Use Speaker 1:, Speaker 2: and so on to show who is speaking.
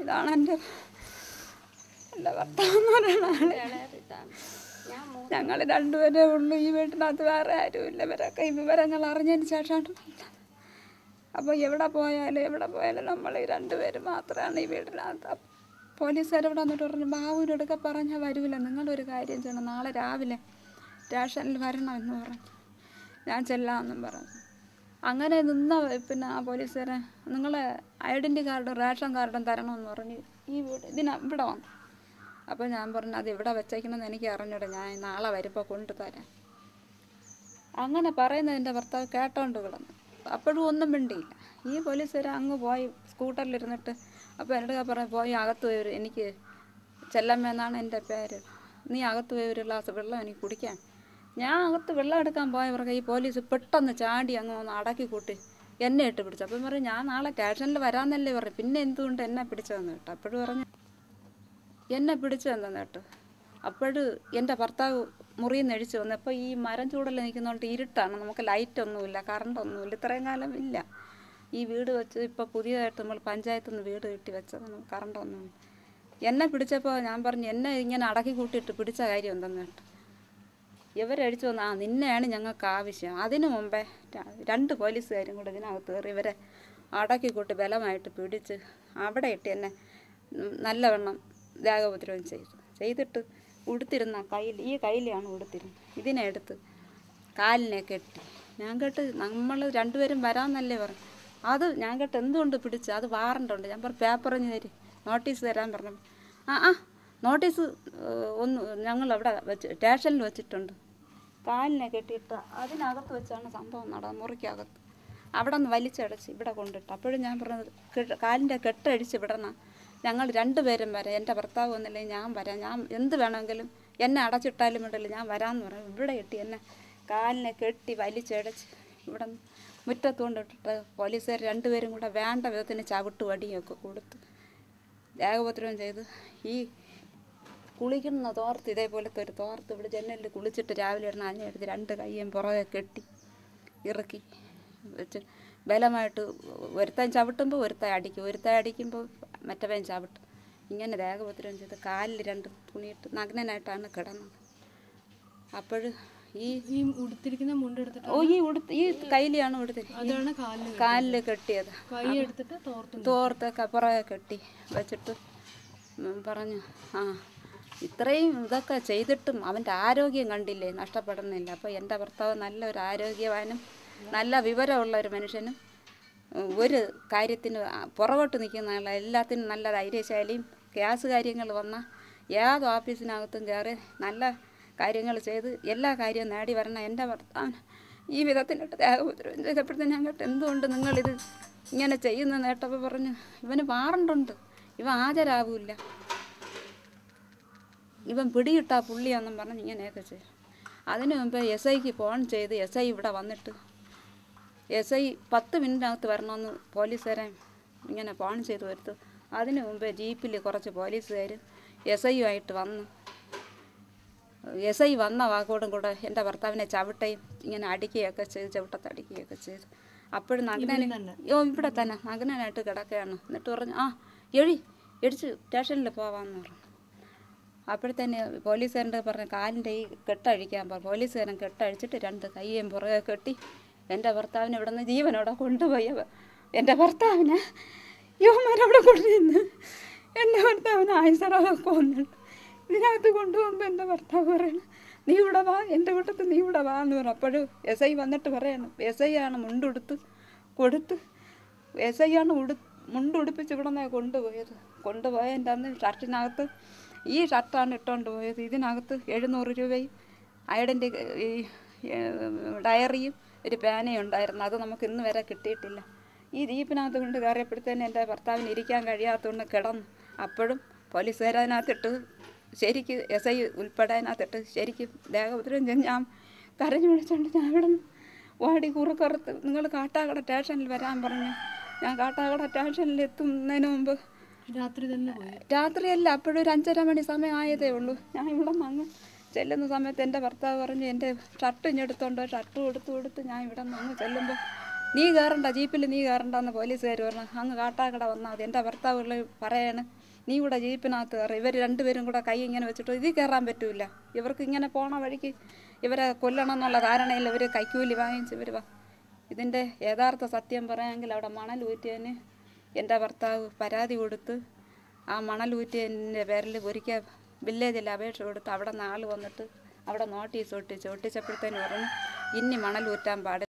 Speaker 1: ഇതാണ് എൻ്റെ ഭർത്താവെന്ന് പറയുന്ന ആള്. ഞങ്ങൾ രണ്ടുപേരേ ഉള്ളൂ ഈ വീട്ടിനകത്ത്, വേറെ ആരുമില്ല. ഇവരൊക്കെ ഈ വിവരങ്ങൾ അറിഞ്ഞതിന് ശേഷമാണ്. അപ്പോൾ എവിടെ പോയാലും നമ്മൾ ഈ രണ്ടുപേര് മാത്രമാണ് ഈ വീട്ടിനകത്ത്. പോലീസുകാരവിടെ വന്നിട്ട് പറഞ്ഞു, ബാബുവിനോടൊക്കെ പറഞ്ഞാൽ വരില്ല, നിങ്ങളൊരു കാര്യം ചെയ്യണം, നാളെ രാവിലെ സ്റ്റേഷനിൽ വരണം എന്ന് പറഞ്ഞു. ഞാൻ ചെല്ലാമെന്നും പറഞ്ഞു. അങ്ങനെ നിന്ന പിന്നെ ആ പോലീസുകാരെ നിങ്ങളെ ഐഡൻറ്റി കാർഡും റേഷൻ കാർഡും തരണമെന്ന് പറഞ്ഞ് ഇവിടെ വന്നു. അപ്പോൾ ഞാൻ പറഞ്ഞു, അത് ഇവിടെ വെച്ചേക്കണമെന്ന് എനിക്ക് അറിഞ്ഞൂടെ, ഞാൻ നാളെ വരുമ്പോൾ കൊണ്ടുതരാം. അങ്ങനെ പറയുന്നത് എൻ്റെ ഭർത്താവ് കേട്ടോണ്ട് കിടന്നു. അപ്പോഴും ഒന്നും മിണ്ടിയില്ല. ഈ പോലീസുകാർ അങ്ങ് പോയി സ്കൂട്ടറിലിരുന്നിട്ട്, അപ്പോൾ എന്നോട് പറഞ്ഞു, പോയി അകത്ത് പോയി എനിക്ക് ചെല്ലമ്മയെന്നാണ് എൻ്റെ പേര്, നീ അകത്ത് പോയി ഒരു ഗ്ലാസ് വെള്ളം എനിക്ക് കുടിക്കാൻ. ഞാൻ അകത്ത് വെള്ളം എടുക്കാൻ പോയവർക്ക് ഈ പോലീസ് പെട്ടെന്ന് ചാടി അങ്ങ് വന്ന് അടക്കി കൂട്ടി എന്നെ ഇട്ട് പിടിച്ചു. അപ്പം പറഞ്ഞു, ഞാൻ നാളെ സ്റ്റേഷനിൽ വരാമെന്നല്ലേ പറഞ്ഞു, പിന്നെ എന്തുകൊണ്ട് എന്നെ പിടിച്ചതെന്ന് കേട്ടോ. അപ്പോഴും പറഞ്ഞു എന്നെ പിടിച്ചതെന്ന് കേട്ടോ. അപ്പോഴും എൻ്റെ ഭർത്താവ് മുറിയിൽ നിന്ന് എഴിച്ച് വന്നു. അപ്പോൾ ഈ മരം ചൂടൽ നിൽക്കുന്നതുകൊണ്ട് ഇരുട്ടാണ്, നമുക്ക് ലൈറ്റൊന്നുമില്ല, കറണ്ടൊന്നുമില്ല, ഇത്രയും കാലം ഇല്ല. ഈ വീട് വെച്ച് ഇപ്പോൾ പുതിയതായിട്ട് നമ്മൾ പഞ്ചായത്തിൽ നിന്ന് വീട് കെട്ടി വെച്ചത്, നമുക്ക് കറണ്ടൊന്നുമില്ല. എന്നെ പിടിച്ചപ്പോൾ ഞാൻ പറഞ്ഞു, എന്നെ ഇങ്ങനെ അടക്കി കൂട്ടിയിട്ട് പിടിച്ച കാര്യം എന്തെന്ന് കേട്ടോ. ഇവരഴിച്ചു വന്ന്, നിന്നെയാണ് ഞങ്ങൾക്ക് ആവശ്യം. അതിനു മുമ്പേ 2 പോലീസുകാരും കൂടെ ഇതിനകത്ത് കയറി ഇവരെ അടക്കി കൂട്ടി ബലമായിട്ട് പിടിച്ച് അവിടെ ഇട്ട് എന്നെ നല്ലവണ്ണം ദേഹോപദ്രവം ചെയ്തിട്ട് ഉടുത്തിരുന്ന ഈ കയ്യിലാണ് ഉടുത്തിരുന്നത്. ഇതിനെ എടുത്ത് കാലിനെ കെട്ടി. ഞാൻ കേട്ട് നമ്മൾ രണ്ടുപേരും വരാമെന്നല്ലേ പറഞ്ഞു. അത് ഞാൻ കേട്ട് എന്തുകൊണ്ട് പിടിച്ച്, അത് വാറണ്ടുണ്ട്. ഞാൻ പറഞ്ഞു, പേപ്പറിഞ്ഞ് തരും, നോട്ടീസ് തരാൻ പറഞ്ഞു. നോട്ടീസ് ഒന്ന് ഞങ്ങൾ അവിടെ സ്റ്റേഷനിൽ വെച്ചിട്ടുണ്ട്. കാലിനെ കെട്ടിയിട്ട് അതിനകത്ത് വെച്ചാണ് സംഭവം നടന്നത്, മുറിക്കകത്ത്. അവിടെ നിന്ന് വലിച്ചടച്ച് ഇവിടെ കൊണ്ടിട്ട്. അപ്പോഴും ഞാൻ പറഞ്ഞത്, കാലിൻ്റെ കെട്ടഴിച്ച് വിടണം, ഞങ്ങൾ 2 പേരും വരാം, എൻ്റെ ഭർത്താവ് വന്നില്ലെങ്കിൽ ഞാൻ വരാം, ഞാൻ എന്ത് വേണമെങ്കിലും എന്നെ അടച്ചിട്ടാലും വിടില്ല, ഞാൻ വരാമെന്ന് പറഞ്ഞു. ഇവിടെ ഇട്ട് എന്നെ കാലിനെ കെട്ടി വലിച്ചടച്ച് ഇവിടെ മുറ്റത്ത് കൊണ്ടിട്ടിട്ട് പോലീസുകാർ 2 പേരും കൂടെ വേണ്ട വിധത്തിന് ചവിട്ട് വടിയൊക്കെ കൊടുത്ത് ദേഹോപദ്രവം ചെയ്ത്. ഈ കുളിക്കുന്ന തോർത്ത്, ഇതേപോലത്തെ ഒരു തോർത്ത് ഇവിടെ ജനലിൽ കുളിച്ചിട്ട് രാവിലെ ഇടുന്ന അഞ്ഞെടുത്ത് 2 കൈയും പുറകെ കെട്ടി ഇറക്കി വെച്ച് ബലമായിട്ട് ഒരുത്തൻ ചവിട്ടുമ്പോൾ ഒരുത്തൻ അടിക്കുമ്പോൾ മറ്റവൻ ചവിട്ടും. ഇങ്ങനെ ദേഹോപദ്രവം ചെയ്ത് കാലിൽ 2 തുണിയിട്ട് നഗ്നനായിട്ടാണ് കിടന്നത്. അപ്പോഴും ഈ
Speaker 2: ഉടുത്തിരിക്കുന്ന മുണ്ടെടുത്തിട്ട്
Speaker 1: ഈ കയ്യിലാണ് ഉടുത്തിരിക്കുന്നത്, കാലിൽ കെട്ടിയത്. തോർത്തൊക്കെ പുറകെ കെട്ടി വെച്ചിട്ട് പറഞ്ഞു, ഇത്രയും ഇതൊക്കെ ചെയ്തിട്ടും അവൻ്റെ ആരോഗ്യം കണ്ടില്ലേ, നഷ്ടപ്പെടുന്നില്ല. അപ്പോൾ എൻ്റെ ഭർത്താവ് നല്ലൊരു ആരോഗ്യവാനും നല്ല വിവരമുള്ള ഒരു മനുഷ്യനും ഒരു കാര്യത്തിന് പുറകോട്ട് നിൽക്കുന്ന ആളാണ്. എല്ലാത്തിനും നല്ല ധൈര്യശാലിയും. ഗ്യാസ് കാര്യങ്ങൾ വന്നാൽ ഏത് ഓഫീസിനകത്തും കയറി നല്ല കാര്യങ്ങൾ ചെയ്ത് എല്ലാ കാര്യവും നേടി വരണം. എൻ്റെ ഭർത്താവിന് ഈ വിധത്തിനിട്ട് ദേഹോപദ്രവം ചെയ്തപ്പോഴത്തേന് ഞാൻ കേട്ട്, എന്തുകൊണ്ട് നിങ്ങളിത് ഇങ്ങനെ ചെയ്യുന്ന കേട്ടപ്പോൾ പറഞ്ഞു, ഇവന് വാറണ്ടുണ്ട്, ഇവൻ ഹാജരാകില്ല, ഇവൻ പിടിയിട്ടാ പുള്ളിയാണെന്നും പറഞ്ഞ് ഇങ്ങനെയൊക്കെ ചെയ്യും. അതിനു മുമ്പ് SIക്ക് ഫോൺ ചെയ്ത് SI ഇവിടെ വന്നിട്ട് SI 10 മിനിറ്റിനകത്ത് വരണമെന്ന് പോലീസുകാരെ ഇങ്ങനെ ഫോൺ ചെയ്ത് വരുത്തു. അതിനു മുമ്പ് ജീപ്പിൽ കുറച്ച് പോലീസുകാർ SIയുമായിട്ട് വന്ന് SI വന്ന വാക്കോടും കൂടെ എൻ്റെ ഭർത്താവിനെ ചവിട്ടയും ഇങ്ങനെ അടിക്കുകയൊക്കെ ചെയ്ത്, ചവിട്ടത്തടിക്കുകയൊക്കെ ചെയ്തു. അപ്പോഴും ഇവിടെ തന്നെ നഗ്നനായിട്ട് കിടക്കുകയാണ്. എന്നിട്ട് പറഞ്ഞു, എടിച്ച് സ്റ്റേഷനിൽ പോവാമെന്ന് പറഞ്ഞു. അപ്പോഴത്തന്നെ പോലീസുകാരൻ്റെ പറഞ്ഞ കാലിൻ്റെ ഈ കെട്ടഴിക്കാൻ പറഞ്ഞു. പോലീസുകാരൻ കെട്ടഴിച്ചിട്ട് 2 കൈയും പുറകെ കെട്ടി എൻ്റെ ഭർത്താവിനെ ഇവിടെ നിന്ന് ജീവനോടെ കൊണ്ടുപോയി. എൻ്റെ ഭർത്താവിനെ യുവമാരവിടെ കൊണ്ടുവന്ന് എൻ്റെ ഭർത്താവിനെ ആയുസറൊക്കെ കൊന്നിട്ട് ഇതിനകത്ത് കൊണ്ടുപോകുമ്പോൾ എൻ്റെ ഭർത്താവ് പറയണം, നീ ഇവിടെ വാ, എൻ്റെ കൂട്ടത്തിൽ നീ ഇവിടെ വാ എന്ന് പറഞ്ഞു. അപ്പോഴും SI വന്നിട്ട് പറയണം, SI ആണ് മുണ്ടുടുത്ത് കൊടുത്ത്, SI ആണ് മുണ്ടുടുപ്പിച്ച് ഇവിടെ നിന്ന് കൊണ്ടുപോയതിൻ്റെ അന്ന് ഷർട്ടിനകത്ത് ഈ ഷർട്ടാണ് ഇട്ടുകൊണ്ട് പോയത്. ഇതിനകത്ത് 700 രൂപയും ഐഡൻറ്റി ഡയറിയും ഒരു പേനയും ഉണ്ടായിരുന്നു. അത് നമുക്ക് ഇന്ന് വരെ കിട്ടിയിട്ടില്ല. ഈ ജീപ്പിനകത്ത് കൊണ്ട് കയറിയപ്പോഴത്തേന് എൻ്റെ ഭർത്താവിന് ഇരിക്കാൻ കഴിയാത്തതുകൊണ്ട് കിടന്നു. അപ്പോഴും പോലീസുകാരതിനകത്തിട്ട് ശരിക്ക് SI ഉൾപ്പെടെ അതിനകത്തിട്ട് ശരിക്കും ദേഹോപദ്രവം ചെയ്ത് ഞാൻ കരഞ്ഞു വിളിച്ചുകൊണ്ട് ഞാൻ ഇവിടെ നിന്ന് ഓടി കുറുക്കറുത്ത് നിങ്ങൾ കാട്ടാക്കട സ്റ്റേഷനിൽ വരാൻ പറഞ്ഞു. ഞാൻ കാട്ടാക്കട സ്റ്റേഷനിൽ എത്തുന്നതിന് മുമ്പ് രാത്രിയല്ല, അപ്പോഴൊരു 5:30 മണി സമയം ആയതേ ഉള്ളൂ. ഞാൻ ഇവിടെ നിന്ന് ചെല്ലുന്ന സമയത്ത് എൻ്റെ ഭർത്താവ് പറഞ്ഞു, എൻ്റെ ഷർട്ട് ഇഞ്ഞെടുത്തോണ്ടോ, ഷർട്ട് കൊടുത്ത് ഞാൻ ഇവിടെ നിന്ന് ചെല്ലുമ്പോൾ, നീ കയറണ്ട, ജീപ്പിൽ നീ കയറണ്ടെന്ന് പോലീസുകാർ പറഞ്ഞു. അങ്ങ് കാട്ടാക്കട വന്നാൽ മതി. എൻ്റെ ഭർത്താവ് പറയാണ്, നീ കൂടെ ജീപ്പിനകത്ത് കയറി. ഇവർ രണ്ടുപേരും കൂടെ കൈ ഇങ്ങനെ വെച്ചിട്ട് ഇതിൽ കയറാൻ പറ്റൂല. ഇവർക്ക് ഇങ്ങനെ പോണ വഴിക്ക് ഇവരെ കൊല്ലണം എന്നുള്ള ധാരണയിൽ ഇവർ കൈക്കൂലി വാങ്ങിച്ച് ഇവർ ഇതിൻ്റെ യഥാർത്ഥ സത്യം പറയാമെങ്കിൽ അവിടെ മണൽ ഊറ്റിയതിന് എൻ്റെ ഭർത്താവ് പരാതി കൊടുത്ത് ആ മണൽ ഊറ്റിയതിൻ്റെ പേരിൽ ഒരിക്കൽ വില്ലേജിൽ അപേക്ഷ കൊടുത്ത് അവിടെ നിന്ന് ആൾ വന്നിട്ട് അവിടെ നോട്ടീസ് ഒട്ടിച്ചപ്പോഴത്തേന് പറഞ്ഞു ഇനി മണൽ ഊറ്റാൻ പാടില്ല.